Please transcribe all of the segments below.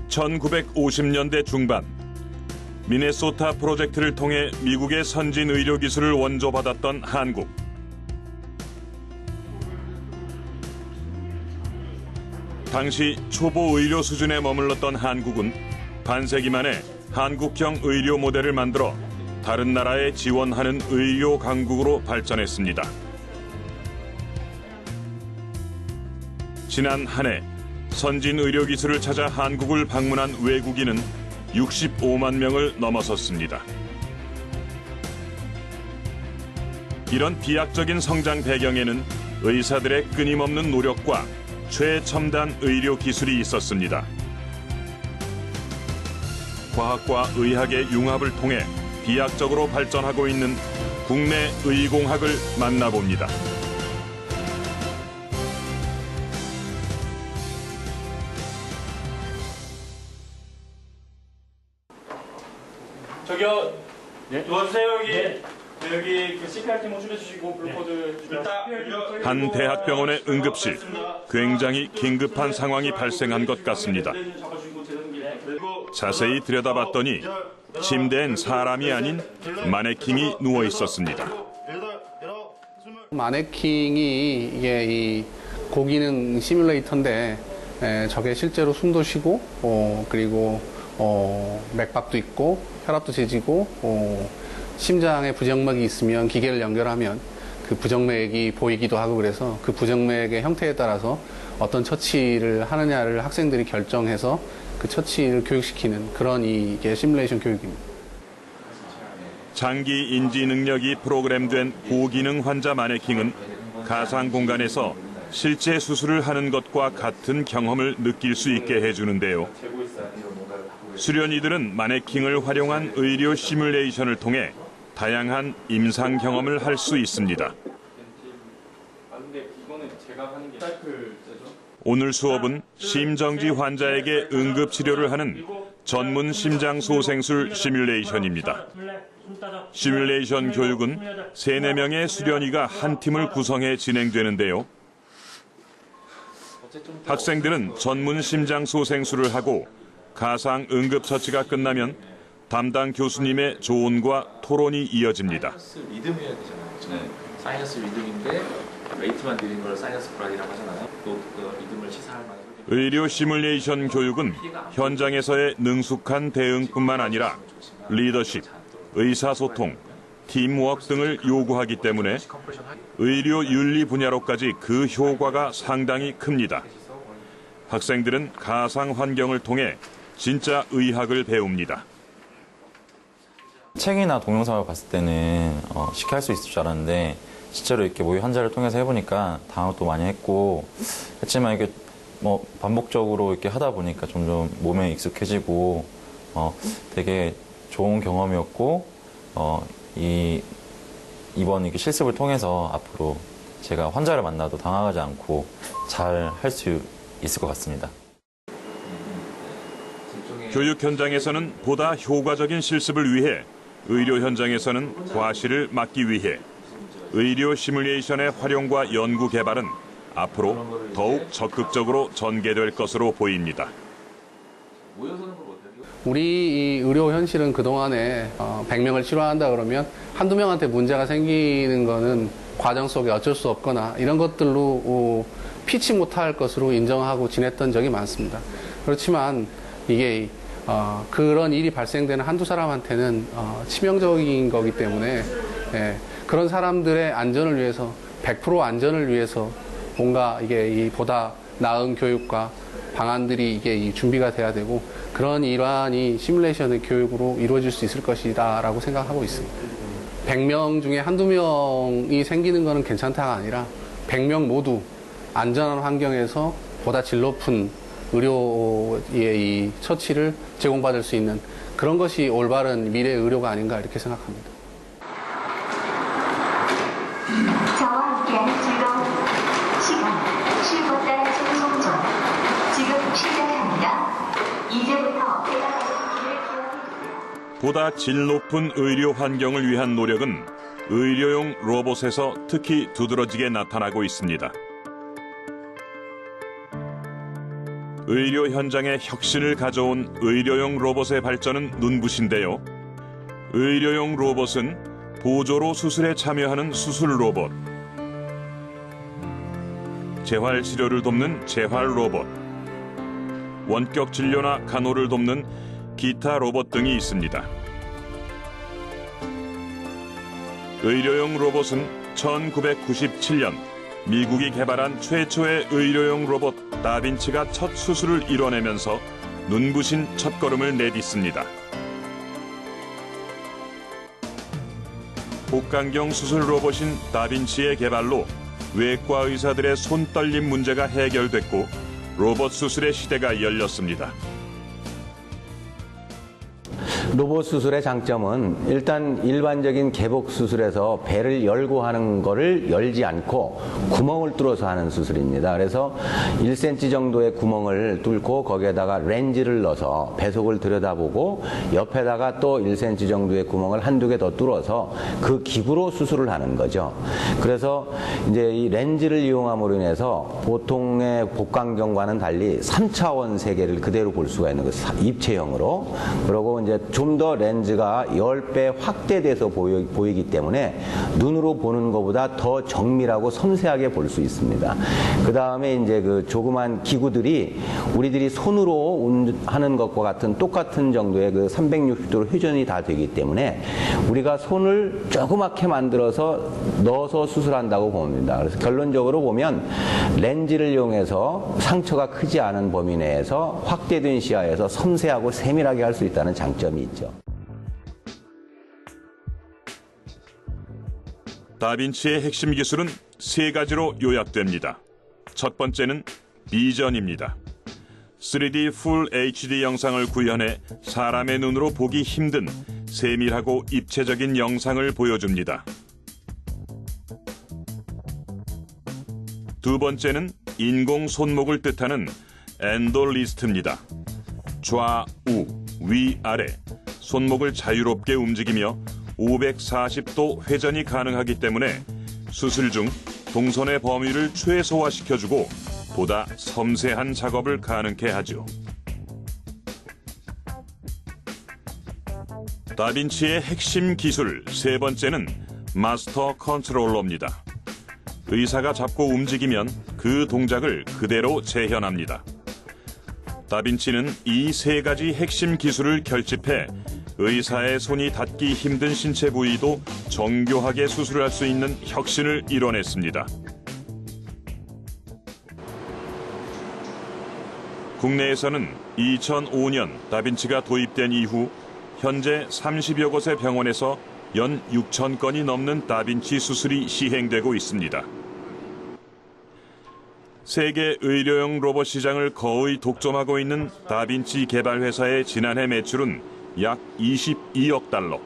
1950년대 중반 미네소타 프로젝트를 통해 미국의 선진 의료 기술을 원조받았던 한국. 당시 초보 의료 수준에 머물렀던 한국은 반세기 만에 한국형 의료 모델을 만들어 다른 나라에 지원하는 의료 강국으로 발전했습니다. 지난 한 해 선진 의료 기술을 찾아 한국을 방문한 외국인은 65만 명을 넘어섰습니다. 이런 비약적인 성장 배경에는 의사들의 끊임없는 노력과 최첨단 의료 기술이 있었습니다. 과학과 의학의 융합을 통해 비약적으로 발전하고 있는 국내 의공학을 만나봅니다. 저기요, 네? 도와주세요. 여기. 네. 네, 여기 그 CPR 팀 호출해주시고 블루코드 한 대학병원의 응급실. 굉장히 긴급한 상황이 발생한 것 같습니다. 자세히 들여다봤더니 침대엔 사람이 아닌 마네킹이 누워 있었습니다. 마네킹이 이게 이 고기능 시뮬레이터인데 저게 실제로 숨도 쉬고 그리고 맥박도 있고 혈압도 재지고 심장에 부정맥이 있으면 기계를 연결하면 그 부정맥이 보이기도 하고 그래서 그 부정맥의 형태에 따라서 어떤 처치를 하느냐를 학생들이 결정해서 그 처치를 교육시키는 그런 이게 시뮬레이션 교육입니다. 장기 인지 능력이 프로그램된 고기능 환자 마네킹은 가상 공간에서 실제 수술을 하는 것과 같은 경험을 느낄 수 있게 해주는데요. 수련이들은 마네킹을 활용한 의료 시뮬레이션을 통해 다양한 임상 경험을 할 수 있습니다. 오늘 수업은 심정지 환자에게 응급치료를 하는 전문 심장소생술 시뮬레이션입니다. 시뮬레이션 교육은 3, 4명의 수련이가 한 팀을 구성해 진행되는데요. 학생들은 전문 심장소생술을 하고 가상 응급처치가 끝나면 담당 교수님의 조언과 토론이 이어집니다. 리듬이어야 되잖아요. 사이너스 리듬인데 웨이트만 드린 걸 사이너스 브락이라고 하잖아요. 또 그 리듬을 시사할 만한 의료 시뮬레이션 교육은 현장에서의 능숙한 대응뿐만 아니라 리더십, 의사소통, 팀워크 등을 요구하기 때문에 의료 윤리 분야로까지 그 효과가 상당히 큽니다. 학생들은 가상 환경을 통해 진짜 의학을 배웁니다. 책이나 동영상을 봤을 때는 쉽게 할 수 있을 줄 알았는데 실제로 이렇게 모의 환자를 통해서 해보니까 당황도 많이 했고 했지만 이게 반복적으로 이렇게 하다 보니까 점점 몸에 익숙해지고 되게 좋은 경험이었고 이번 이렇게 실습을 통해서 앞으로 제가 환자를 만나도 당황하지 않고 잘 할 수 있을 것 같습니다. 교육 현장에서는 보다 효과적인 실습을 위해 의료 현장에서는 과실을 막기 위해 의료 시뮬레이션의 활용과 연구 개발은 앞으로 더욱 적극적으로 전개될 것으로 보입니다. 우리 이 의료 현실은 그동안에 100명을 치료한다 그러면 한두 명한테 문제가 생기는 거는 과정 속에 어쩔 수 없거나 이런 것들로 피치 못할 것으로 인정하고 지냈던 적이 많습니다. 그렇지만 이게 그런 일이 발생되는 한두 사람한테는 치명적인 거기 때문에 그런 사람들의 안전을 위해서 100% 안전을 위해서 뭔가 이게 보다 나은 교육과 방안들이 이게 준비가 돼야 되고 그런 일환이 시뮬레이션의 교육으로 이루어질 수 있을 것이다라고 생각하고 있습니다. 100명 중에 한두 명이 생기는 거는 괜찮다가 아니라 100명 모두 안전한 환경에서 보다 질 높은 의료의 이 처치를 제공받을 수 있는 그런 것이 올바른 미래 의료가 아닌가 이렇게 생각합니다. 저와 함께하는 즐거운 시간, 쉴 곳 따라 송송 지금 시작합니다. 이제부터 배가 길을 기억해주세요. 보다 질 높은 의료 환경을 위한 노력은 의료용 로봇에서 특히 두드러지게 나타나고 있습니다. 의료 현장에 혁신을 가져온 의료용 로봇의 발전은 눈부신데요. 의료용 로봇은 보조로 수술에 참여하는 수술 로봇, 재활 치료를 돕는 재활 로봇, 원격 진료나 간호를 돕는 기타 로봇 등이 있습니다. 의료용 로봇은 1997년 미국이 개발한 최초의 의료용 로봇 다빈치가 첫 수술을 이뤄내면서 눈부신 첫걸음을 내딛습니다. 복강경 수술 로봇인 다빈치의 개발로 외과 의사들의 손떨림 문제가 해결됐고 로봇 수술의 시대가 열렸습니다. 로봇 수술의 장점은 일단 일반적인 개복 수술에서 배를 열고 하는 거를 열지 않고 구멍을 뚫어서 하는 수술입니다. 그래서 1cm 정도의 구멍을 뚫고 거기에다가 렌즈를 넣어서 배속을 들여다보고 옆에다가 또 1cm 정도의 구멍을 한두 개 더 뚫어서 그 기구로 수술을 하는 거죠. 그래서 이제 이 렌즈를 이용함으로 인해서 보통의 복강경과는 달리 3차원 세계를 그대로 볼 수가 있는 거죠. 입체형으로. 그리고 이제 좀 더 렌즈가 10배 확대돼서 보이기 때문에 눈으로 보는 것보다 더 정밀하고 섬세하게 볼 수 있습니다. 그 다음에 이제 그 조그만 기구들이 우리들이 손으로 하는 것과 같은 똑같은 정도의 그 360도로 회전이 다 되기 때문에 우리가 손을 조그맣게 만들어서 넣어서 수술한다고 봅니다. 그래서 결론적으로 보면 렌즈를 이용해서 상처가 크지 않은 범위 내에서 확대된 시야에서 섬세하고 세밀하게 할 수 있다는 장점이 있죠. 다빈치의 핵심 기술은 세 가지로 요약됩니다. 첫 번째는 비전입니다. 3D Full HD 영상을 구현해 사람의 눈으로 보기 힘든 세밀하고 입체적인 영상을 보여줍니다. 두 번째는 인공 손목을 뜻하는 엔돌리스트입니다. 좌우, 위아래 손목을 자유롭게 움직이며 540도 회전이 가능하기 때문에 수술 중 동선의 범위를 최소화시켜주고 보다 섬세한 작업을 가능케 하죠. 다빈치의 핵심 기술 세 번째는 마스터 컨트롤러입니다. 의사가 잡고 움직이면 그 동작을 그대로 재현합니다. 다빈치는 이 세 가지 핵심 기술을 결집해 의사의 손이 닿기 힘든 신체 부위도 정교하게 수술할 수 있는 혁신을 이뤄냈습니다. 국내에서는 2005년 다빈치가 도입된 이후 현재 30여 곳의 병원에서 연 6천 건이 넘는 다빈치 수술이 시행되고 있습니다. 세계 의료용 로봇 시장을 거의 독점하고 있는 다빈치 개발 회사의 지난해 매출은 약 22억 달러.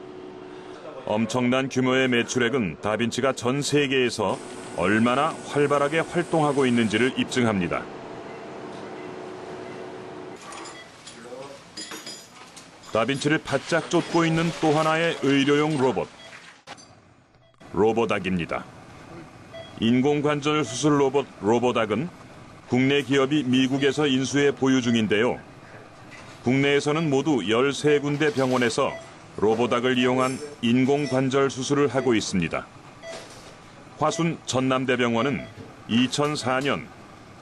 엄청난 규모의 매출액은 다빈치가 전 세계에서 얼마나 활발하게 활동하고 있는지를 입증합니다. 다빈치를 바짝 쫓고 있는 또 하나의 의료용 로봇, 로보닥입니다. 인공관절 수술 로봇 로보닥은 국내 기업이 미국에서 인수해 보유 중인데요. 국내에서는 모두 13군데 병원에서 로보닥을 이용한 인공관절 수술을 하고 있습니다. 화순 전남대병원은 2004년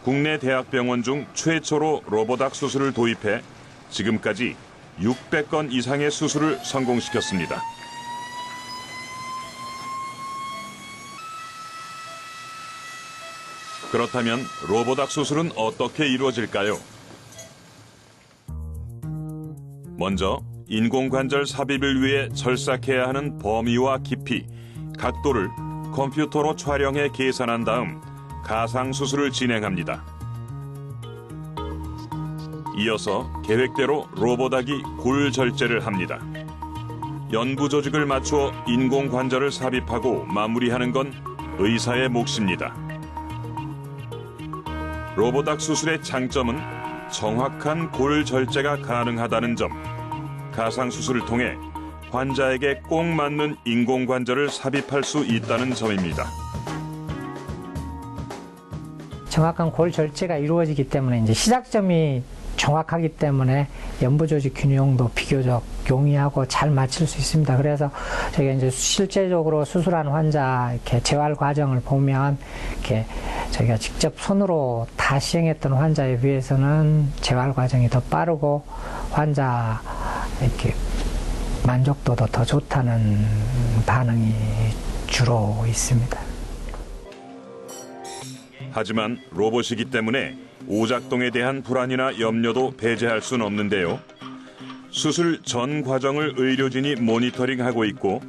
국내 대학병원 중 최초로 로보닥 수술을 도입해 지금까지 600건 이상의 수술을 성공시켰습니다. 그렇다면 로보닥 수술은 어떻게 이루어질까요? 먼저 인공관절 삽입을 위해 절삭해야 하는 범위와 깊이, 각도를 컴퓨터로 촬영해 계산한 다음 가상 수술을 진행합니다. 이어서 계획대로 로보닥이 골 절제를 합니다. 연부 조직을 맞추어 인공관절을 삽입하고 마무리하는 건 의사의 몫입니다. 로보닥 수술의 장점은 정확한 골 절제가 가능하다는 점, 가상 수술을 통해 환자에게 꼭 맞는 인공관절을 삽입할 수 있다는 점입니다. 정확한 골 절제가 이루어지기 때문에 이제 시작점이 정확하기 때문에 연부 조직 균형도 비교적 용이하고 잘 맞출 수 있습니다. 그래서 저희가 이제 실제적으로 수술한 환자 이렇게 재활 과정을 보면 이렇게 저희가 직접 손으로 다 시행했던 환자에 비해서는 재활 과정이 더 빠르고 환자 이렇게 만족도도 더 좋다는 반응이 주로 있습니다. 하지만 로봇이기 때문에 오작동에 대한 불안이나 염려도 배제할 수는 없는데요. 수술 전 과정을 의료진이 모니터링하고 있고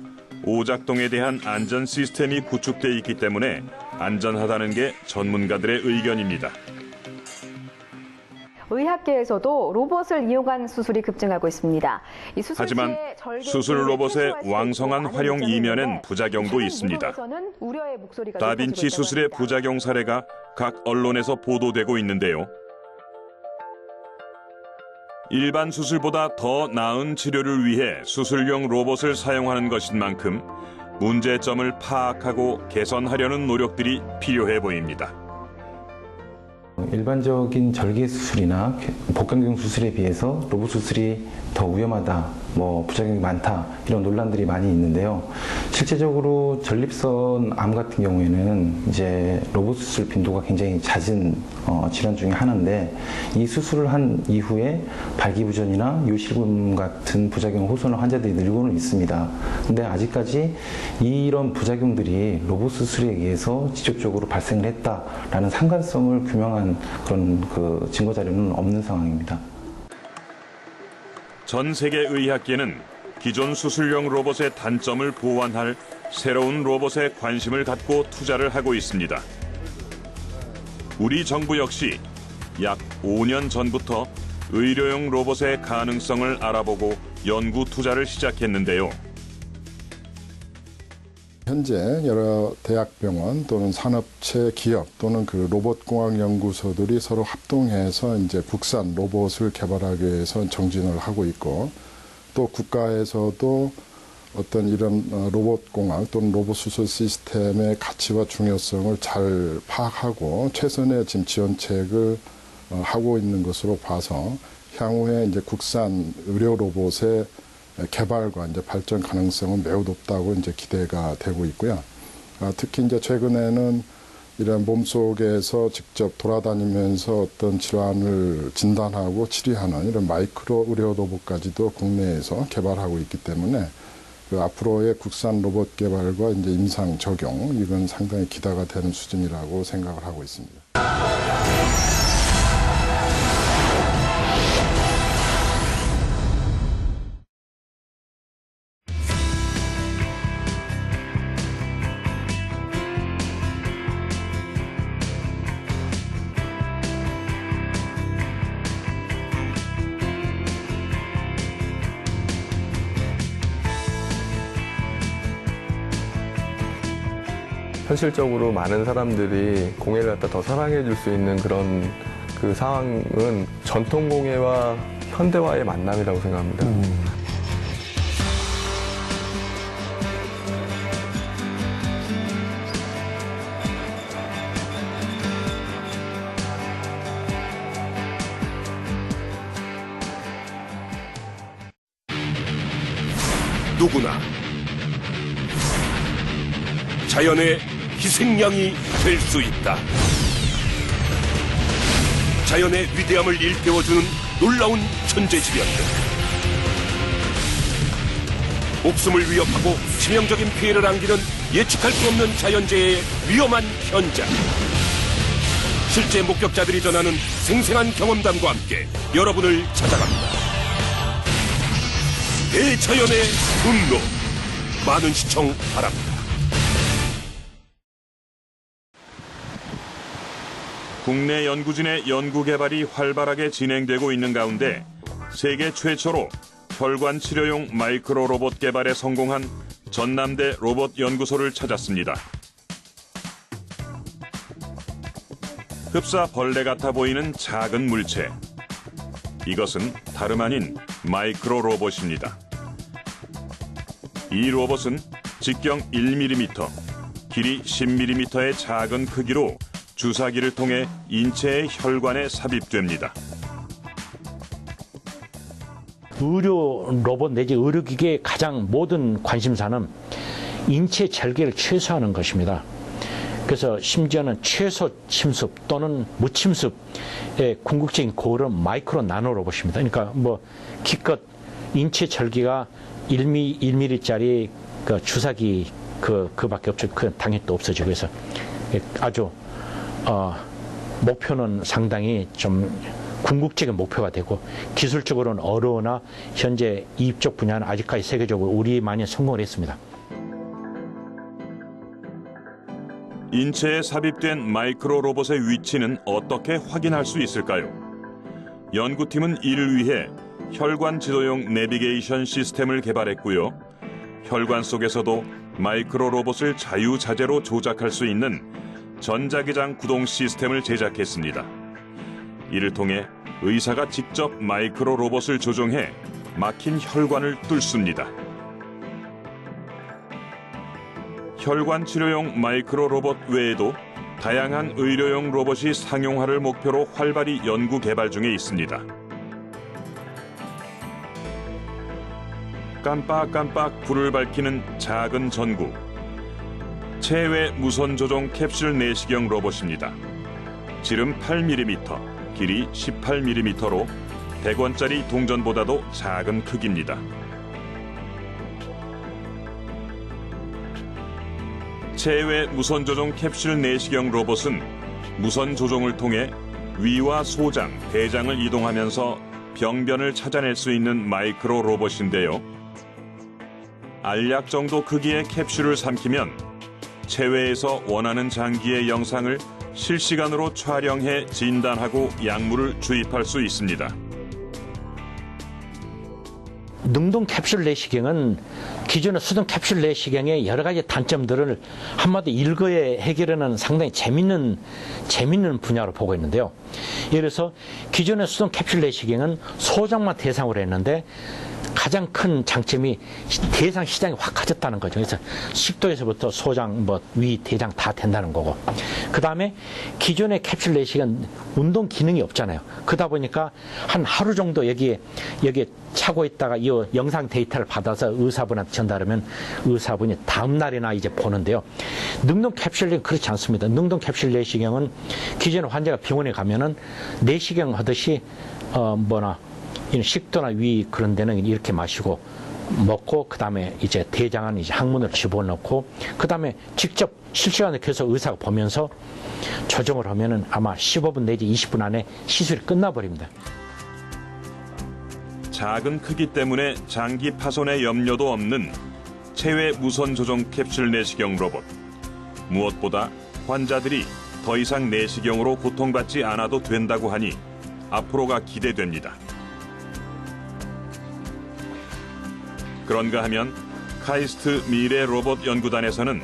오작동에 대한 안전 시스템이 구축돼 있기 때문에 안전하다는 게 전문가들의 의견입니다. 의학계에서도 로봇을 이용한 수술이 급증하고 있습니다. 이 하지만 수술 로봇의 왕성한 활용 이면엔 부작용도 있습니다. 다빈치 수술의 부작용 사례가 각 언론에서 보도되고 있는데요. 일반 수술보다 더 나은 치료를 위해 수술용 로봇을 사용하는 것인 만큼 문제점을 파악하고 개선하려는 노력들이 필요해 보입니다. 일반적인 절개 수술이나 복강경 수술에 비해서 로봇 수술이 더 위험하다, 부작용이 많다 이런 논란들이 많이 있는데요. 실제적으로 전립선 암 같은 경우에는 이제 로봇 수술 빈도가 굉장히 잦은 질환 중에 하나인데 이 수술을 한 이후에 발기부전이나 요실금 같은 부작용 호소하는 환자들이 늘고는 있습니다. 근데 아직까지 이런 부작용들이 로봇 수술에 의해서 직접적으로 발생을 했다라는 상관성을 규명한 그런 증거 자료는 없는 상황입니다. 전 세계 의학계는 기존 수술용 로봇의 단점을 보완할 새로운 로봇에 관심을 갖고 투자를 하고 있습니다. 우리 정부 역시 약 5년 전부터 의료용 로봇의 가능성을 알아보고 연구 투자를 시작했는데요. 현재 여러 대학병원 또는 산업체 기업 또는 로봇공학연구소들이 서로 합동해서 이제 국산 로봇을 개발하기 위해서 정진을 하고 있고 또 국가에서도 어떤 이런 로봇공학 또는 로봇 수술 시스템의 가치와 중요성을 잘 파악하고 최선의 지금 지원책을 하고 있는 것으로 봐서 향후에 이제 국산 의료 로봇의 개발과 이제 발전 가능성은 매우 높다고 이제 기대가 되고 있고요. 특히 이제 최근에는 이런 몸속에서 직접 돌아다니면서 어떤 질환을 진단하고 치료하는 이런 마이크로 의료 로봇까지도 국내에서 개발하고 있기 때문에 앞으로의 국산 로봇 개발과 이제 임상 적용 이건 상당히 기대가 되는 수준이라고 생각을 하고 있습니다. 현실적으로 많은 사람들이 공예를 갖다 더 사랑해 줄 수 있는 그런 상황은 전통 공예와 현대화의 만남이라고 생각합니다. 누구나 자연의 희생양이 될 수 있다. 자연의 위대함을 일깨워주는 놀라운 천재지변들. 목숨을 위협하고 치명적인 피해를 안기는 예측할 수 없는 자연재해의 위험한 현장. 실제 목격자들이 전하는 생생한 경험담과 함께 여러분을 찾아갑니다. 대자연의 분노. 많은 시청 바랍니다. 국내 연구진의 연구 개발이 활발하게 진행되고 있는 가운데 세계 최초로 혈관 치료용 마이크로 로봇 개발에 성공한 전남대 로봇 연구소를 찾았습니다. 흡사 벌레 같아 보이는 작은 물체. 이것은 다름 아닌 마이크로 로봇입니다. 이 로봇은 직경 1mm, 길이 10mm의 작은 크기로 주사기를 통해 인체의 혈관에 삽입됩니다. 의료 로봇 내지 의료기기의 가장 모든 관심사는 인체 절개를 최소화하는 것입니다. 그래서 심지어는 최소 침습 또는 무침습의 궁극적인 고을은 마이크로 나노 로봇입니다. 그러니까 뭐 기껏 인체 절개가 1mm짜리 그 주사기 그밖에 없죠. 그 당연히 또 없어지고 해서 아주 목표는 상당히 좀 궁극적인 목표가 되고 기술적으로는 어려우나 현재 이쪽 분야는 아직까지 세계적으로 우리만이 성공을 했습니다. 인체에 삽입된 마이크로 로봇의 위치는 어떻게 확인할 수 있을까요? 연구팀은 이를 위해 혈관 지도용 내비게이션 시스템을 개발했고요. 혈관 속에서도 마이크로 로봇을 자유자재로 조작할 수 있는 전자기장 구동 시스템을 제작했습니다. 이를 통해 의사가 직접 마이크로 로봇을 조종해 막힌 혈관을 뚫습니다. 혈관 치료용 마이크로 로봇 외에도 다양한 의료용 로봇이 상용화를 목표로 활발히 연구 개발 중에 있습니다. 깜빡깜빡 불을 밝히는 작은 전구. 체외 무선 조종 캡슐 내시경 로봇입니다. 지름 8mm, 길이 18mm로 100원짜리 동전보다도 작은 크기입니다. 체외 무선 조종 캡슐 내시경 로봇은 무선 조종을 통해 위와 소장, 대장을 이동하면서 병변을 찾아낼 수 있는 마이크로 로봇인데요. 알약 정도 크기의 캡슐을 삼키면 체외에서 원하는 장기의 영상을 실시간으로 촬영해 진단하고 약물을 주입할 수 있습니다. 능동 캡슐 내시경은 기존의 수동 캡슐 내시경의 여러 가지 단점들을 한마디 일거에 해결하는 상당히 재밌는 분야로 보고 있는데요. 예를 들어서 기존의 수동 캡슐 내시경은 소장만 대상으로 했는데 가장 큰 장점이 대상 시장이 확 커졌다는 거죠. 그래서 식도에서부터 소장, 위, 대장 다 된다는 거고. 그 다음에 기존의 캡슐 내시경은 운동 기능이 없잖아요. 그러다 보니까 한 하루 정도 여기에 차고 있다가 이 영상 데이터를 받아서 의사분한테 전달하면 의사분이 다음 날이나 이제 보는데요. 능동 캡슐 내시경은 그렇지 않습니다. 능동 캡슐 내시경은 기존의 환자가 병원에 가면은 내시경 하듯이 식도나 위 그런 데는 이렇게 마시고 먹고 그다음에 이제 대장은 이제 항문을 집어넣고 그다음에 직접 실시간으로 계속 의사가 보면서 조정을 하면은 아마 15분 내지 20분 안에 시술이 끝나버립니다. 작은 크기 때문에 장기 파손의 염려도 없는 체외 무선 조종 캡슐 내시경 로봇. 무엇보다 환자들이 더 이상 내시경으로 고통받지 않아도 된다고 하니 앞으로가 기대됩니다. 그런가 하면 카이스트 미래 로봇 연구단에서는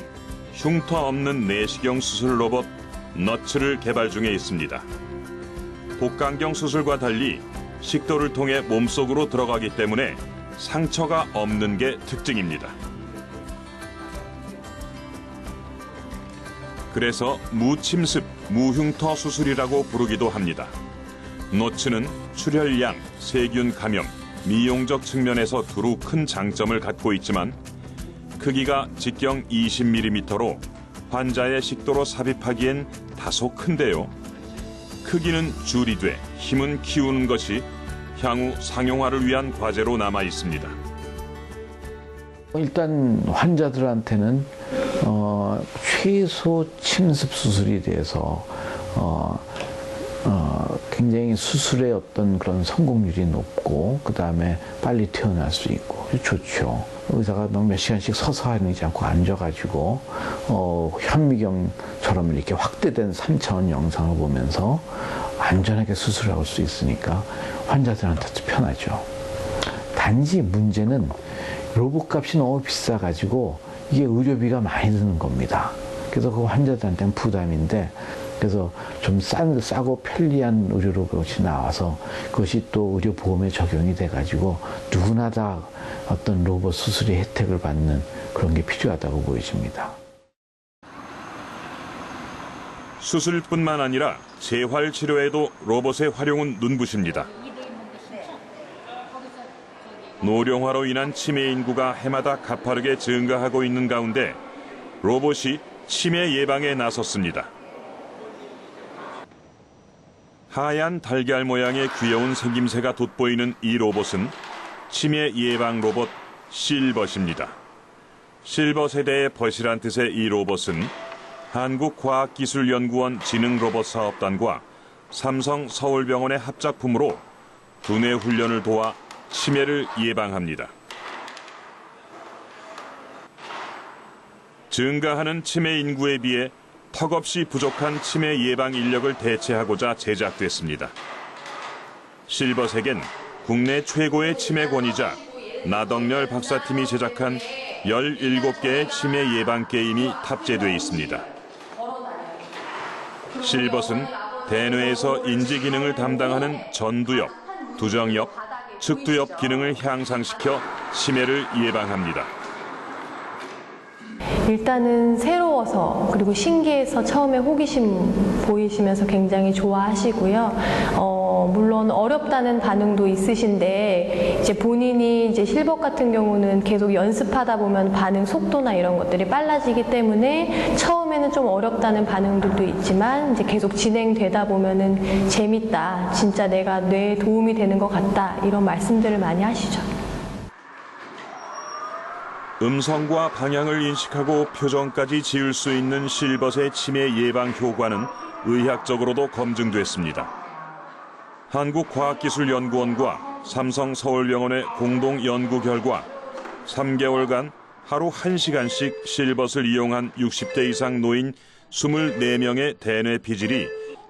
흉터 없는 내시경 수술 로봇 너츠를 개발 중에 있습니다. 복강경 수술과 달리 식도를 통해 몸속으로 들어가기 때문에 상처가 없는 게 특징입니다. 그래서 무침습, 무흉터 수술이라고 부르기도 합니다. 너츠는 출혈량, 세균 감염, 미용적 측면에서 두루 큰 장점을 갖고 있지만 크기가 직경 20mm로 환자의 식도로 삽입하기엔 다소 큰데요. 크기는 줄이되 힘은 키우는 것이 향후 상용화를 위한 과제로 남아 있습니다. 일단 환자들한테는 최소 침습 수술에 대해서 굉장히 수술의 어떤 그런 성공률이 높고 그 다음에 빨리 태어날 수 있고 좋죠. 의사가 몇 시간씩 서서 하지 않고 앉아가지고 현미경처럼 이렇게 확대된 3차원 영상을 보면서 안전하게 수술을 할 수 있으니까 환자들한테도 편하죠. 단지 문제는 로봇 값이 너무 비싸가지고 이게 의료비가 많이 드는 겁니다. 그래서 그 환자들한테는 부담인데 그래서 좀 싸고 편리한 의료 로봇이 나와서 그것이 또 의료보험에 적용이 돼가지고 누구나 다 어떤 로봇 수술의 혜택을 받는 그런 게 필요하다고 보여집니다. 수술뿐만 아니라 재활 치료에도 로봇의 활용은 눈부십니다. 노령화로 인한 치매 인구가 해마다 가파르게 증가하고 있는 가운데 로봇이 치매 예방에 나섰습니다. 하얀 달걀 모양의 귀여운 생김새가 돋보이는 이 로봇은 치매 예방 로봇 실벗입니다. 실벗 세대의 벗이란 뜻의 이 로봇은 한국과학기술연구원 지능로봇사업단과 삼성 서울병원의 합작품으로 두뇌 훈련을 도와 치매를 예방합니다. 증가하는 치매 인구에 비해 턱없이 부족한 치매 예방 인력을 대체하고자 제작됐습니다. 실벗에겐 국내 최고의 치매권위자 나덕렬 박사팀이 제작한 17개의 치매 예방 게임이 탑재되어 있습니다. 실벗은 대뇌에서 인지 기능을 담당하는 전두엽, 두정엽, 측두엽 기능을 향상시켜 치매를 예방합니다. 일단은 새로워서 그리고 신기해서 처음에 호기심 보이시면서 굉장히 좋아하시고요. 물론 어렵다는 반응도 있으신데 이제 본인이 이제 실벗 같은 경우는 계속 연습하다 보면 반응 속도나 이런 것들이 빨라지기 때문에 처음에는 좀 어렵다는 반응들도 있지만 이제 계속 진행되다 보면은 재밌다, 진짜 내가 뇌에 도움이 되는 것 같다 이런 말씀들을 많이 하시죠. 음성과 방향을 인식하고 표정까지 지을 수 있는 실벗의 치매 예방 효과는 의학적으로도 검증됐습니다. 한국과학기술연구원과 삼성 서울병원의 공동 연구 결과 3개월간 하루 1시간씩 실벗을 이용한 60대 이상 노인 24명의 대뇌 피질이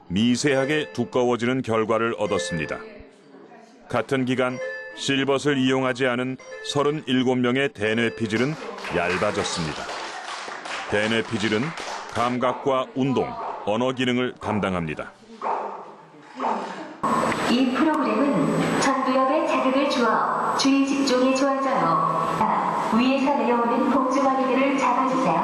미세하게 두꺼워지는 결과를 얻었습니다. 같은 기간 실벗을 이용하지 않은 37명의 대뇌 피질은 얇아졌습니다. 대뇌 피질은 감각과 운동, 언어 기능을 담당합니다. 이 프로그램은 전두엽에 자극을 주어 주의 집중이 좋아져요. 위에서 내려오는 복주머니들을 잡아주세요.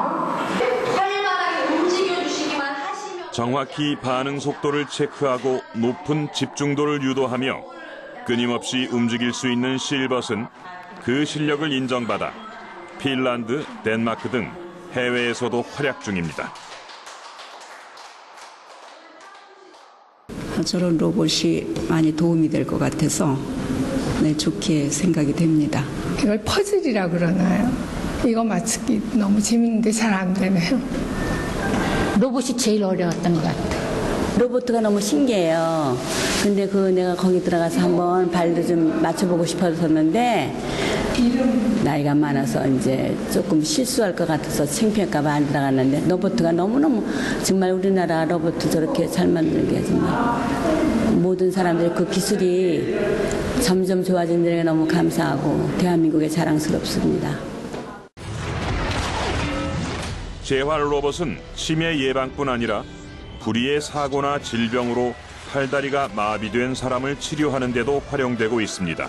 활발하게 움직여주시기만 하시면 정확히 반응 속도를 체크하고 높은 집중도를 유도하며 끊임없이 움직일 수 있는 실벗은 그 실력을 인정받아 핀란드, 덴마크 등 해외에서도 활약 중입니다. 저런 로봇이 많이 도움이 될 것 같아서 좋게 생각이 됩니다. 이걸 퍼즐이라고 그러나요? 이거 맞추기 너무 재밌는데 잘 안 되네요. 로봇이 제일 어려웠던 것 같아요. 로봇가 너무 신기해요. 근데 내가 거기 들어가서 한번 발도 좀 맞춰보고 싶었었는데 나이가 많아서 이제 조금 실수할 것 같아서 창피할까봐 안 들어갔는데 로봇가 너무너무 정말 우리나라 로봇 저렇게 잘 만드는 게 정말 모든 사람들이 그 기술이 점점 좋아지는 데 너무 감사하고 대한민국에 자랑스럽습니다. 재활 로봇은 치매 예방뿐 아니라 불의의 사고나 질병으로 팔다리가 마비된 사람을 치료하는 데도 활용되고 있습니다.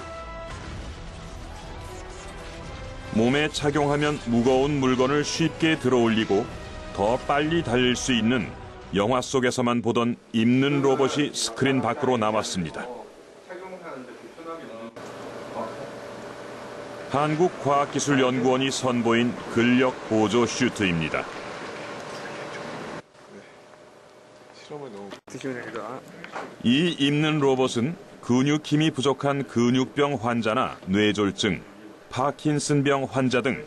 몸에 착용하면 무거운 물건을 쉽게 들어올리고 더 빨리 달릴 수 있는 영화 속에서만 보던 입는 로봇이 스크린 밖으로 나왔습니다. 한국과학기술연구원이 선보인 근력 보조 슈트입니다. 이 입는 로봇은 근육 힘이 부족한 근육병 환자나 뇌졸중, 파킨슨병 환자 등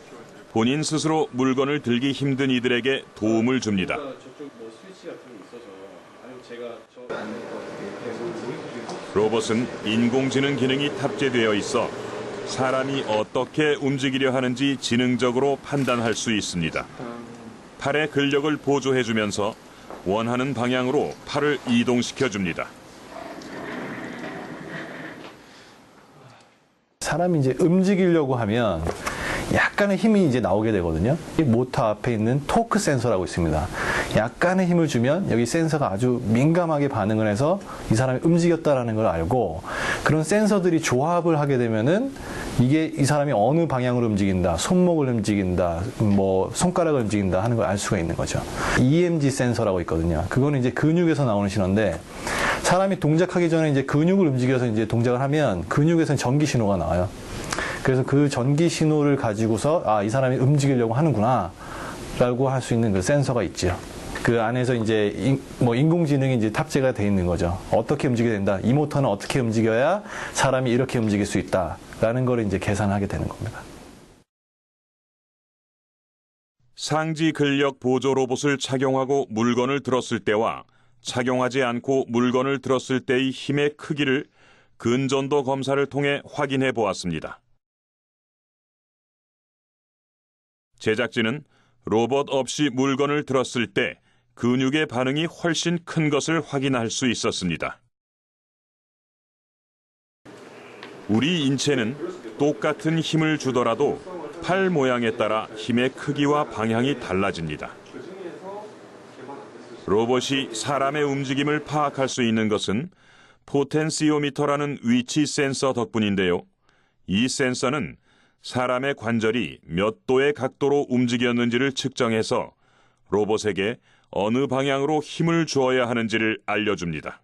본인 스스로 물건을 들기 힘든 이들에게 도움을 줍니다. 로봇은 인공지능 기능이 탑재되어 있어 사람이 어떻게 움직이려 하는지 지능적으로 판단할 수 있습니다. 팔의 근력을 보조해주면서 원하는 방향으로 팔을 이동시켜줍니다. 사람이 이제 움직이려고 하면 약간의 힘이 이제 나오게 되거든요. 이 모터 앞에 있는 토크 센서라고 있습니다. 약간의 힘을 주면 여기 센서가 아주 민감하게 반응을 해서 이 사람이 움직였다라는 걸 알고, 그런 센서들이 조합을 하게 되면은 이게 이 사람이 어느 방향으로 움직인다, 손목을 움직인다, 뭐 손가락을 움직인다 하는 걸 알 수가 있는 거죠. EMG 센서라고 있거든요. 그거는 이제 근육에서 나오는 신호인데, 사람이 동작하기 전에 이제 근육을 움직여서 이제 동작을 하면 근육에서는 전기 신호가 나와요. 그래서 그 전기 신호를 가지고서 아, 이 사람이 움직이려고 하는구나 라고 할 수 있는 그 센서가 있죠. 그 안에서 이제 인공지능이 이제 탑재가 돼 있는 거죠. 어떻게 움직여야 된다. 이 모터는 어떻게 움직여야 사람이 이렇게 움직일 수 있다라는 걸 이제 계산하게 되는 겁니다. 상지 근력 보조 로봇을 착용하고 물건을 들었을 때와 착용하지 않고 물건을 들었을 때의 힘의 크기를 근전도 검사를 통해 확인해 보았습니다. 제작진은 로봇 없이 물건을 들었을 때 근육의 반응이 훨씬 큰 것을 확인할 수 있었습니다. 우리 인체는 똑같은 힘을 주더라도 팔 모양에 따라 힘의 크기와 방향이 달라집니다. 로봇이 사람의 움직임을 파악할 수 있는 것은 포텐시오미터라는 위치 센서 덕분인데요. 이 센서는 사람의 관절이 몇 도의 각도로 움직였는지를 측정해서 로봇에게 어느 방향으로 힘을 주어야 하는지를 알려줍니다.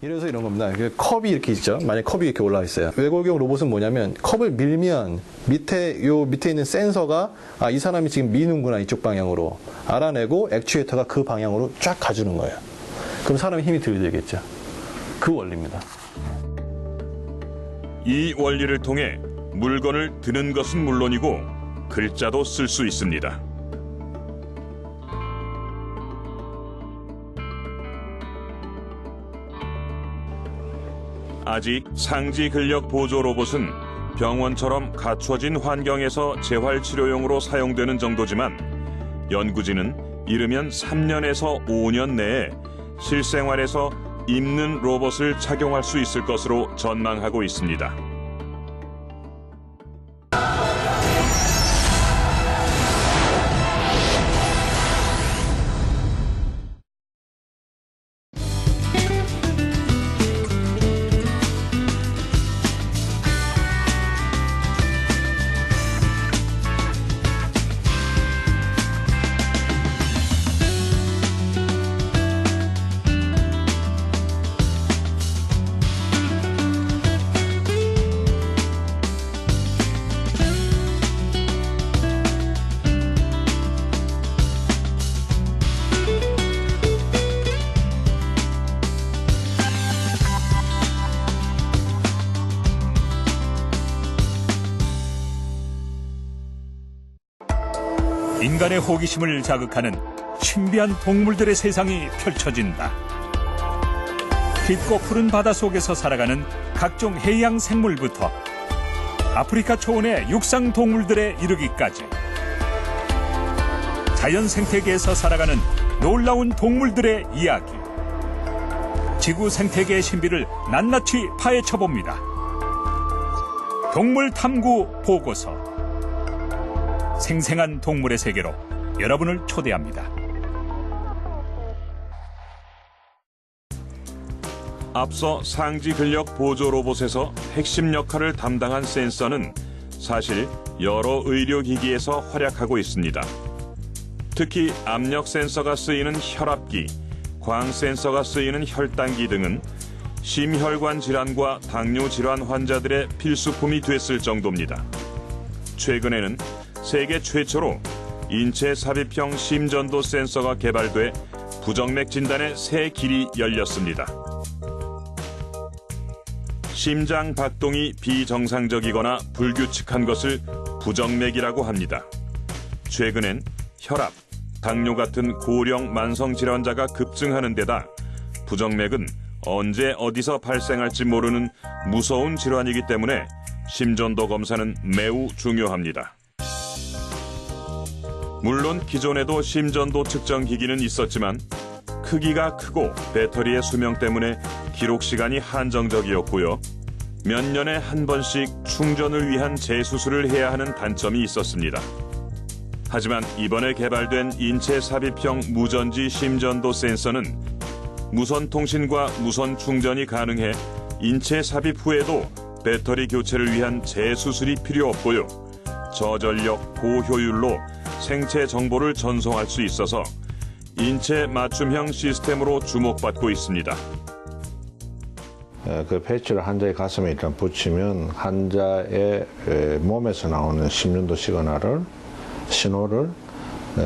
이래서 이런 겁니다. 컵이 이렇게 있죠. 만약 컵이 이렇게 올라와 있어요. 외골경 로봇은 뭐냐면 컵을 밀면 밑에 있는 센서가 아, 이 사람이 지금 미는구나 이쪽 방향으로 알아내고 액추에이터가 그 방향으로 쫙 가주는 거예요. 그럼 사람의 힘이 들겠죠. 그 원리입니다. 이 원리를 통해 물건을 드는 것은 물론이고 글자도 쓸 수 있습니다. 아직 상지 근력 보조 로봇은 병원처럼 갖춰진 환경에서 재활치료용으로 사용되는 정도지만 연구진은 이르면 3년에서 5년 내에 실생활에서 입는 로봇을 착용할 수 있을 것으로 전망하고 있습니다. 인간의 호기심을 자극하는 신비한 동물들의 세상이 펼쳐진다. 깊고 푸른 바다 속에서 살아가는 각종 해양 생물부터 아프리카 초원의 육상 동물들에 이르기까지 자연 생태계에서 살아가는 놀라운 동물들의 이야기. 지구 생태계의 신비를 낱낱이 파헤쳐봅니다. 동물 탐구 보고서. 생생한 동물의 세계로 여러분을 초대합니다. 앞서 상지 근력 보조 로봇에서 핵심 역할을 담당한 센서는 사실 여러 의료기기에서 활약하고 있습니다. 특히 압력 센서가 쓰이는 혈압기, 광 센서가 쓰이는 혈당기 등은 심혈관 질환과 당뇨 질환 환자들의 필수품이 됐을 정도입니다. 최근에는 세계 최초로 인체 삽입형 심전도 센서가 개발돼 부정맥 진단의 새 길이 열렸습니다. 심장 박동이 비정상적이거나 불규칙한 것을 부정맥이라고 합니다. 최근엔 혈압, 당뇨 같은 고령 만성 질환자가 급증하는 데다 부정맥은 언제 어디서 발생할지 모르는 무서운 질환이기 때문에 심전도 검사는 매우 중요합니다. 물론 기존에도 심전도 측정 기기는 있었지만 크기가 크고 배터리의 수명 때문에 기록 시간이 한정적이었고요. 몇 년에 한 번씩 충전을 위한 재수술을 해야 하는 단점이 있었습니다. 하지만 이번에 개발된 인체 삽입형 무전지 심전도 센서는 무선 통신과 무선 충전이 가능해 인체 삽입 후에도 배터리 교체를 위한 재수술이 필요 없고요. 저전력, 고효율로 생체 정보를 전송할 수 있어서 인체 맞춤형 시스템으로 주목받고 있습니다. 그 패치를 환자의 가슴에 일단 붙이면 환자의 몸에서 나오는 심전도 신호를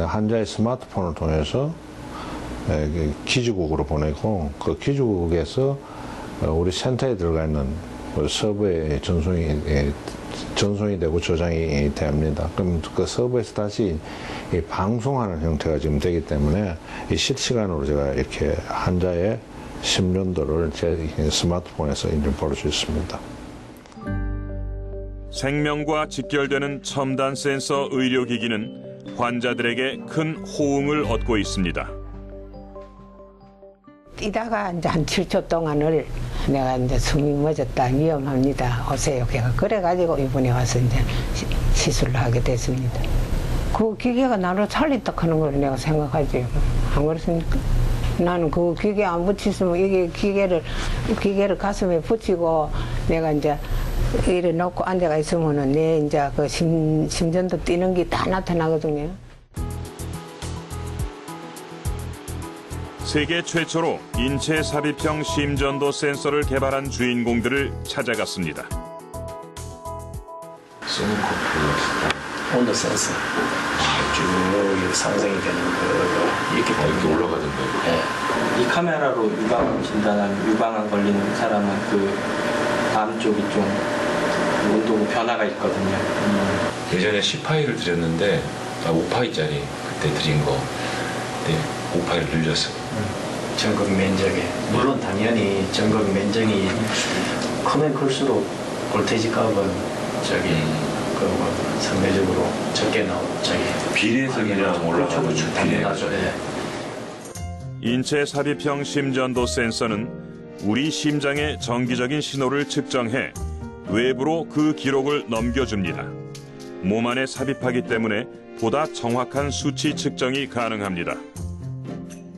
환자의 스마트폰을 통해서 기지국으로 보내고 그 기지국에서 우리 센터에 들어가 있는 서버에 전송이 되고 저장이 됩니다. 그럼 그 서버에서 다시 방송하는 형태가 지금 되기 때문에 실시간으로 제가 이렇게 환자의 심전도를 제 스마트폰에서 볼 수 있습니다. 생명과 직결되는 첨단 센서 의료기기는 환자들에게 큰 호응을 얻고 있습니다. 뛰다가 이제 한 7초 동안을 내가 이제 숨이 멎었다, 위험합니다, 오세요. 그래가지고 이번에 와서 이제 시술을 하게 됐습니다. 그 기계가 나를 살렸다 하는 걸 내가 생각하지. 안 그렇습니까? 나는 그 기계 안 붙였으면 이게 기계를 가슴에 붙이고 내가 이제 이래 놓고 앉아가 있으면은 내 이제 그 심전도 뛰는 게 다 나타나거든요. 세계 최초로 인체 삽입형 심전도 센서를 개발한 주인공들을 찾아갔습니다. 온도 센서 쭉 상승이 되는 거 이렇게 이렇게 올라가는 거예요. 네. 이 카메라로 유방암 걸린 사람은 그 암 쪽이 좀 온도 변화가 있거든요. 예전에 10파이를 드렸는데 5파이짜리 그때 드린 거 네, 5파이를 늘렸어요. 전극 면적에 물론 당연히 전극 면적이 크면 클수록 볼테이지 값은 상대적으로 적게 비례해서 그냥 올라가는 그렇죠. 당연하죠. 네. 인체 삽입형 심전도 센서는 우리 심장의 정기적인 신호를 측정해 외부로 그 기록을 넘겨줍니다. 몸 안에 삽입하기 때문에 보다 정확한 수치 측정이 가능합니다.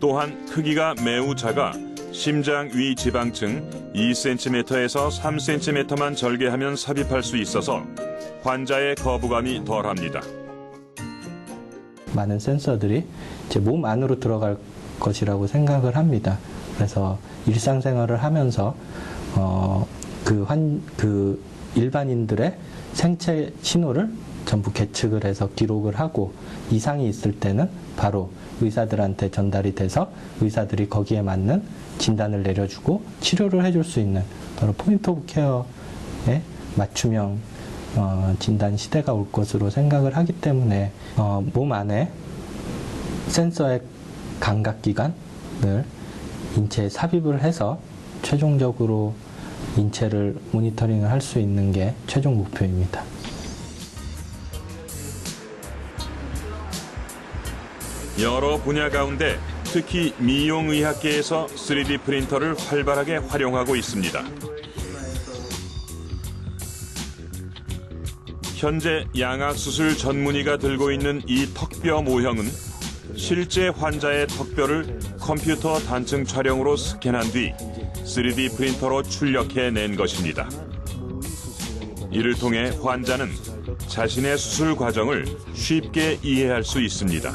또한 크기가 매우 작아 심장 위 지방층 2cm에서 3cm만 절개하면 삽입할 수 있어서 환자의 거부감이 덜합니다. 많은 센서들이 제 몸 안으로 들어갈 것이라고 생각을 합니다. 그래서 일상생활을 하면서 그 일반인들의 생체 신호를 전부 계측을 해서 기록을 하고 이상이 있을 때는 바로 의사들한테 전달이 돼서 의사들이 거기에 맞는 진단을 내려주고 치료를 해줄 수 있는 바로 포인트 오브 케어의 맞춤형 진단 시대가 올 것으로 생각을 하기 때문에 몸 안에 센서의 감각기관을 인체에 삽입을 해서 최종적으로 인체를 모니터링을 할 수 있는 게 최종 목표입니다. 여러 분야 가운데 특히 미용의학계에서 3D 프린터를 활발하게 활용하고 있습니다. 현재 양악수술 전문의가 들고 있는 이 턱뼈 모형은 실제 환자의 턱뼈를 컴퓨터 단층 촬영으로 스캔한 뒤 3D 프린터로 출력해낸 것입니다. 이를 통해 환자는 자신의 수술 과정을 쉽게 이해할 수 있습니다.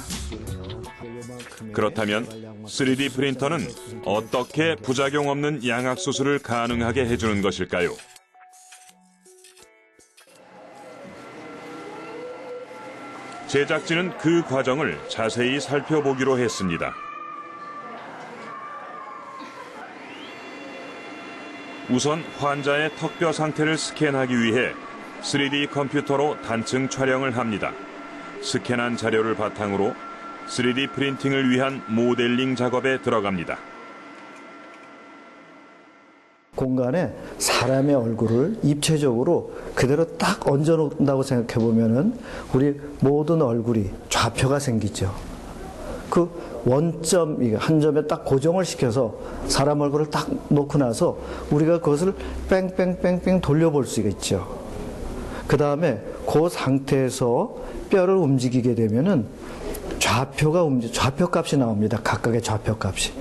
그렇다면 3D 프린터는 어떻게 부작용 없는 양악수술을 가능하게 해주는 것일까요? 제작진은 그 과정을 자세히 살펴보기로 했습니다. 우선 환자의 턱뼈 상태를 스캔하기 위해 3D 컴퓨터로 단층 촬영을 합니다. 스캔한 자료를 바탕으로 3D 프린팅을 위한 모델링 작업에 들어갑니다. 공간에 사람의 얼굴을 입체적으로 그대로 딱 얹어놓는다고 생각해 보면은 우리 모든 얼굴이 좌표가 생기죠. 그 원점, 한 점에 딱 고정을 시켜서 사람 얼굴을 딱 놓고 나서 우리가 그것을 뺑뺑뺑뺑 돌려볼 수가 있죠. 그 다음에 그 상태에서 뼈를 움직이게 되면은 좌표 값이 나옵니다. 각각의 좌표 값이.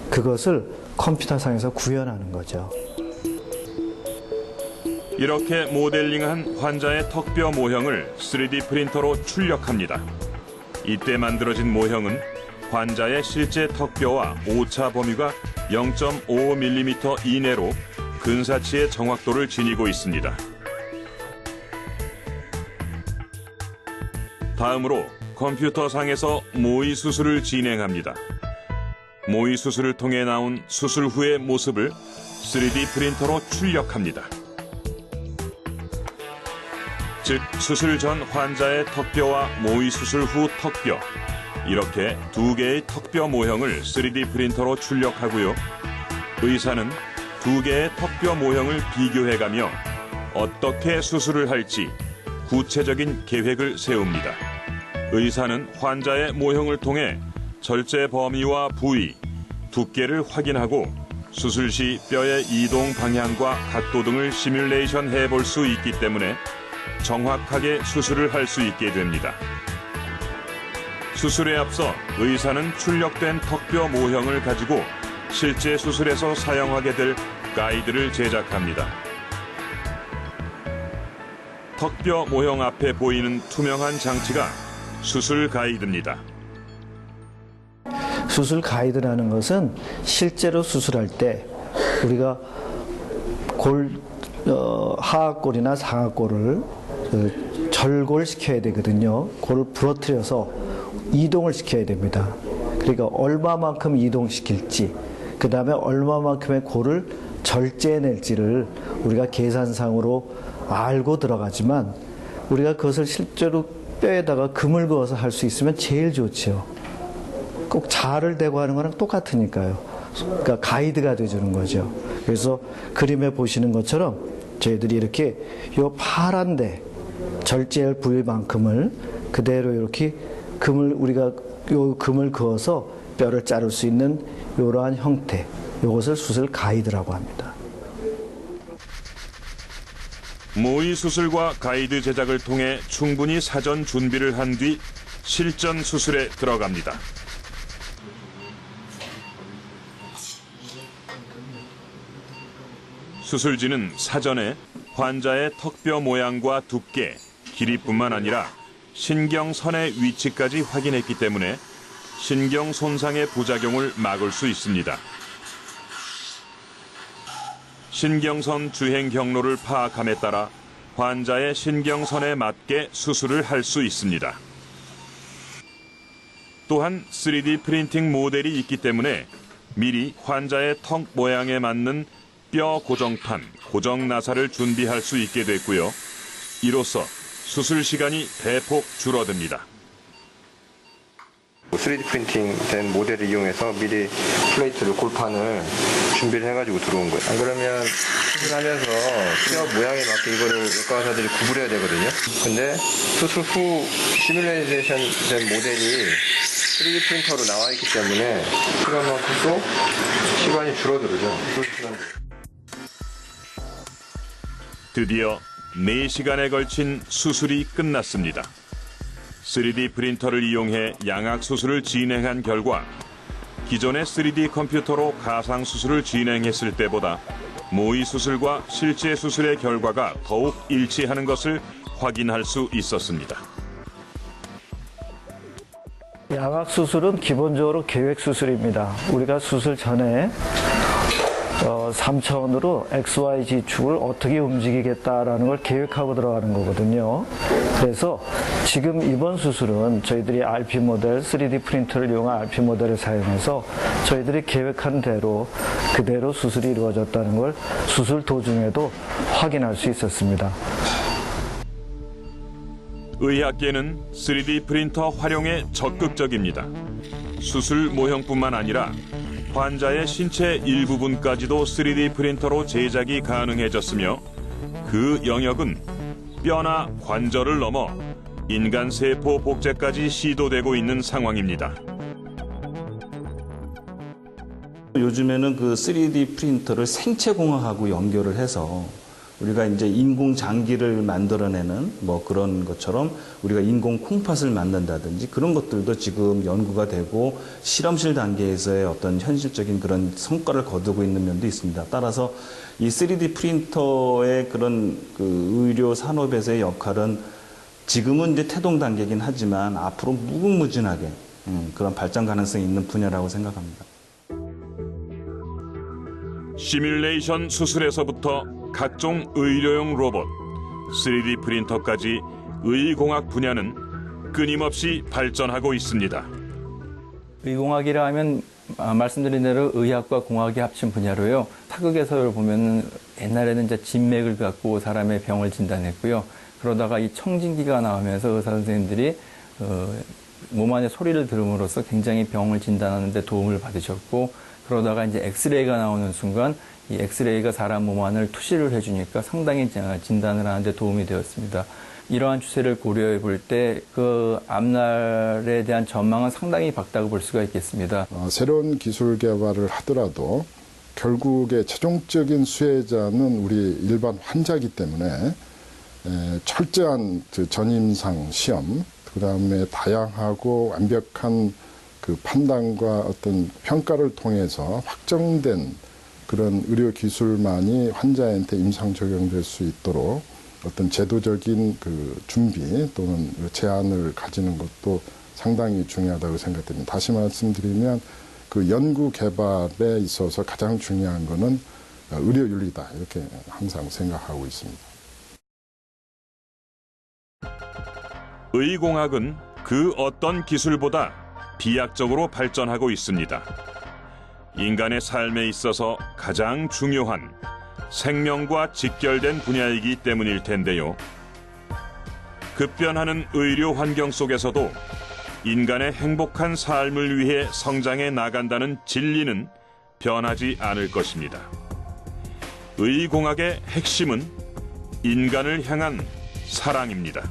그것을 컴퓨터상에서 구현하는 거죠. 이렇게 모델링한 환자의 턱뼈 모형을 3D 프린터로 출력합니다. 이때 만들어진 모형은 환자의 실제 턱뼈와 오차 범위가 0.5mm 이내로 근사치의 정확도를 지니고 있습니다. 다음으로 컴퓨터상에서 모의 수술을 진행합니다. 모의 수술을 통해 나온 수술 후의 모습을 3D 프린터로 출력합니다. 즉, 수술 전 환자의 턱뼈와 모의 수술 후 턱뼈, 이렇게 두 개의 턱뼈 모형을 3D 프린터로 출력하고요. 의사는 두 개의 턱뼈 모형을 비교해가며 어떻게 수술을 할지 구체적인 계획을 세웁니다. 의사는 환자의 모형을 통해 절제 범위와 부위, 두께를 확인하고 수술 시 뼈의 이동 방향과 각도 등을 시뮬레이션 해볼 수 있기 때문에 정확하게 수술을 할 수 있게 됩니다. 수술에 앞서 의사는 출력된 턱뼈 모형을 가지고 실제 수술에서 사용하게 될 가이드를 제작합니다. 턱뼈 모형 앞에 보이는 투명한 장치가 수술 가이드입니다. 수술 가이드라는 것은 실제로 수술할 때 우리가 하악골이나 상악골을 절골시켜야 되거든요. 골을 부러뜨려서 이동을 시켜야 됩니다. 그러니까 얼마만큼 이동시킬지, 그 다음에 얼마만큼의 골을 절제해낼지를 우리가 계산상으로 알고 들어가지만 우리가 그것을 실제로 뼈에다가 금을 그어서 할 수 있으면 제일 좋죠. 꼭 자를 대고 하는 거랑 똑같으니까요. 그러니까 가이드가 돼주는 거죠. 그래서 그림에 보시는 것처럼 저희들이 이렇게 요 파란데 절제할 부위만큼을 그대로 이렇게 우리가 요 금을 그어서 뼈를 자를 수 있는 이러한 형태, 이것을 수술 가이드라고 합니다. 모의 수술과 가이드 제작을 통해 충분히 사전 준비를 한 뒤 실전 수술에 들어갑니다. 수술지는 사전에 환자의 턱뼈 모양과 두께, 길이뿐만 아니라 신경선의 위치까지 확인했기 때문에 신경 손상의 부작용을 막을 수 있습니다. 신경선 주행 경로를 파악함에 따라 환자의 신경선에 맞게 수술을 할 수 있습니다. 또한 3D 프린팅 모델이 있기 때문에 미리 환자의 턱 모양에 맞는 뼈 고정판, 고정 나사를 준비할 수 있게 됐고요. 이로써 수술 시간이 대폭 줄어듭니다. 3D 프린팅 된 모델을 이용해서 미리 플레이트를, 골판을 준비를 해가지고 들어온 거예요. 안 그러면 수술하면서 뼈 모양에 맞게 이거를 외과 의사들이 구부려야 되거든요. 근데 수술 후 시뮬레이션 된 모델이 3D 프린터로 나와 있기 때문에 시간만큼 또 시간이 줄어들죠. 드디어 4시간에 걸친 수술이 끝났습니다. 3D 프린터를 이용해 양악 수술을 진행한 결과 기존의 3D 컴퓨터로 가상 수술을 진행했을 때보다 모의 수술과 실제 수술의 결과가 더욱 일치하는 것을 확인할 수 있었습니다. 양악 수술은 기본적으로 계획 수술입니다. 우리가 수술 전에 3차원으로 XYZ 축을 어떻게 움직이겠다라는 걸 계획하고 들어가는 거거든요. 그래서 지금 이번 수술은 저희들이 RP 모델, 3D 프린터를 이용한 RP 모델을 사용해서 저희들이 계획한 대로 그대로 수술이 이루어졌다는 걸 수술 도중에도 확인할 수 있었습니다. 의학계는 3D 프린터 활용에 적극적입니다. 수술 모형뿐만 아니라 환자의 신체 일부분까지도 3D 프린터로 제작이 가능해졌으며 그 영역은 뼈나 관절을 넘어 인간 세포 복제까지 시도되고 있는 상황입니다. 요즘에는 그 3D 프린터를 생체공학하고 연결을 해서 우리가 이제 인공 장기를 만들어내는 뭐 그런 것처럼 우리가 인공 콩팥을 만든다든지 그런 것들도 지금 연구가 되고 실험실 단계에서의 어떤 현실적인 그런 성과를 거두고 있는 면도 있습니다. 따라서 이 3D 프린터의 그런 그 의료 산업에서의 역할은 지금은 이제 태동 단계이긴 하지만 앞으로 무궁무진하게 그런 발전 가능성이 있는 분야라고 생각합니다. 시뮬레이션 수술에서부터 각종 의료용 로봇, 3D 프린터까지 의공학 분야는 끊임없이 발전하고 있습니다. 의공학이라 하면 말씀드린 대로 의학과 공학이 합친 분야로요. 타극에서 보면 옛날에는 이제 진맥을 갖고 사람의 병을 진단했고요. 그러다가 이 청진기가 나오면서 의사 선생님들이 몸 안에 소리를 들음으로써 굉장히 병을 진단하는 데 도움을 받으셨고, 그러다가 이제 엑스레이가 나오는 순간 이 엑스레이가 사람 몸 안을 투시를 해주니까 상당히 진단을 하는 데 도움이 되었습니다. 이러한 추세를 고려해 볼 때 그 앞날에 대한 전망은 상당히 밝다고 볼 수가 있겠습니다. 새로운 기술 개발을 하더라도 결국에 최종적인 수혜자는 우리 일반 환자이기 때문에 철저한 전임상 시험, 그 다음에 다양하고 완벽한 그 판단과 어떤 평가를 통해서 확정된 그런 의료 기술만이 환자한테 임상 적용될 수 있도록 어떤 제도적인 그 준비 또는 제안을 가지는 것도 상당히 중요하다고 생각됩니다. 다시 말씀드리면 그 연구 개발에 있어서 가장 중요한 거는 의료윤리다, 이렇게 항상 생각하고 있습니다. 의공학은 그 어떤 기술보다 비약적으로 발전하고 있습니다. 인간의 삶에 있어서 가장 중요한 생명과 직결된 분야이기 때문일 텐데요. 급변하는 의료 환경 속에서도 인간의 행복한 삶을 위해 성장해 나간다는 진리는 변하지 않을 것입니다. 의공학의 핵심은 인간을 향한 사랑입니다.